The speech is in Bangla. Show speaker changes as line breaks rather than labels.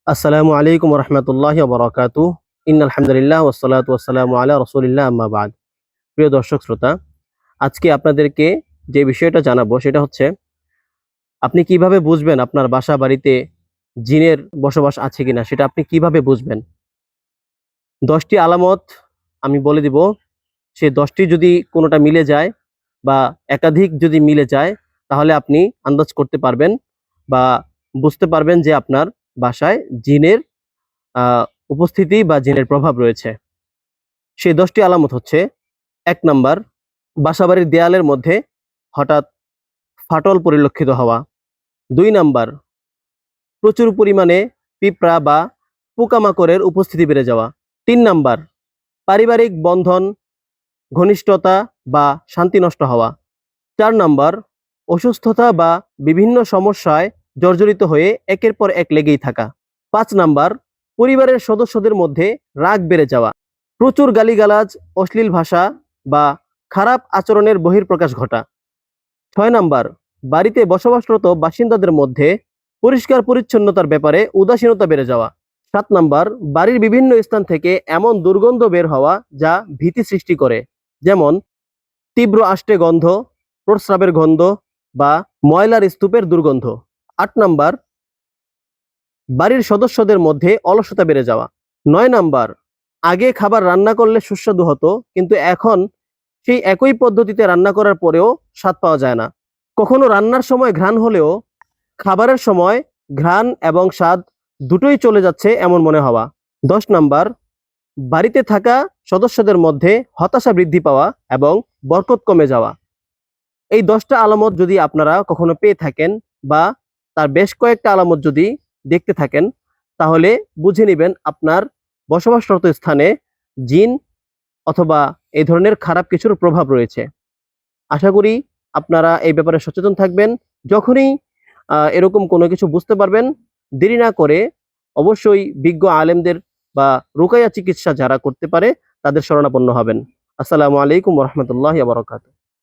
আসসালামু আলাইকুম রহমতুল্লাহ বরকাতু। আলহামদুলিল্লাহ ওয়াসসালাতু ওয়াসসালামু আলা রাসূলিল্লাহ আম্মা বাদ। প্রিয় দর্শক শ্রোতা, আজকে আপনাদেরকে যে বিষয়টা জানাবো সেটা হচ্ছে আপনি কিভাবে বুঝবেন আপনার বাসা বাড়িতে জিনের বসবাস আছে কিনা, সেটা আপনি কিভাবে বুঝবেন। 10টি আলামত আমি বলে দিব। সেই 10টি যদি কোনোটা মিলে যায় বা একাধিক যদি মিলে যায়, তাহলে আপনি আন্দাজ করতে পারবেন বা বুঝতে পারবেন যে আপনার বাসায় জিনের আহ উপস্থিতি বা জিনের প্রভাব রয়েছে। সেই 10টি আলামত হচ্ছে: 1 নাম্বার, বাসাবাড়ির দেয়ালের মধ্যে হঠাৎ ফাটল পরিলক্ষিত হওয়া। 2 নাম্বার, প্রচুর পরিমাণে পিঁপড়া বা পোকামাকড়ের উপস্থিতি বেড়ে যাওয়া। 3 নাম্বার, পারিবারিক বন্ধন, ঘনিষ্ঠতা বা শান্তি নষ্ট হওয়া। 4 নাম্বার, অসুস্থতা বা বিভিন্ন সমস্যায় জর্জরিত হয়ে একের পর এক লেগেই থাকা। 5 নাম্বার, পরিবারের সদস্যদের মধ্যে রাগ বেড়ে যাওয়া, প্রচুর গালিগালাজ, অশ্লীল ভাষা বা খারাপ আচরণের বহিঃপ্রকাশ ঘটা। 6 নাম্বার, বাড়িতে বসবাসরত বাসিন্দাদের মধ্যে পরিষ্কার পরিচ্ছন্নতার ব্যাপারে উদাসীনতা বেড়ে যাওয়া। 7 নাম্বার, বাড়ির বিভিন্ন স্থান থেকে এমন দুর্গন্ধ বের হওয়া যা ভীতি সৃষ্টি করে, যেমন তীব্র আষ্টে গন্ধ, প্রস্রাবের গন্ধ বা ময়লার স্তূপের দুর্গন্ধ। 8 নাম্বার, বাড়ির সদস্যদের মধ্যে অলসতা বেড়ে যাওয়া। 9 নাম্বার, আগে খাবার রান্না করলে সুস্বাদু হতো, কিন্তু এখন সেই একই পদ্ধতিতে রান্না করার পরেও স্বাদ পাওয়া যায় না। কখনো রান্নার সময় ঘ্রাণ হলেও খাবারের সময় ঘ্রাণ এবং স্বাদ দুটোই চলে যাচ্ছে এমন মনে হওয়া। 10 নাম্বার, বাড়িতে থাকা সদস্যদের মধ্যে হতাশা বৃদ্ধি পাওয়া এবং বরকত কমে যাওয়া। এই 10টা আলামত যদি আপনারা কখনো পেয়ে থাকেন বা তার বেশ কয়েকটা আলামত যদি দেখতে থাকেন, তাহলে বুঝে নেবেন আপনার বসবাসরত স্থানে জিন অথবা এই ধরনের খারাপ কিছুর প্রভাব রয়েছে। আশা করি আপনারা এই ব্যাপারে সচেতন থাকবেন। যখনই এরকম কোনো কিছু বুঝতে পারবেন, দেরি না করে অবশ্যই বিজ্ঞ আলেমদের বা রুকাইয়া চিকিৎসা যারা করতে পারে তাদের শরণাপন্ন হবেন। আসসালামু আলাইকুম ওয়া রাহমাতুল্লাহি ওয়া বারাকাতুহু।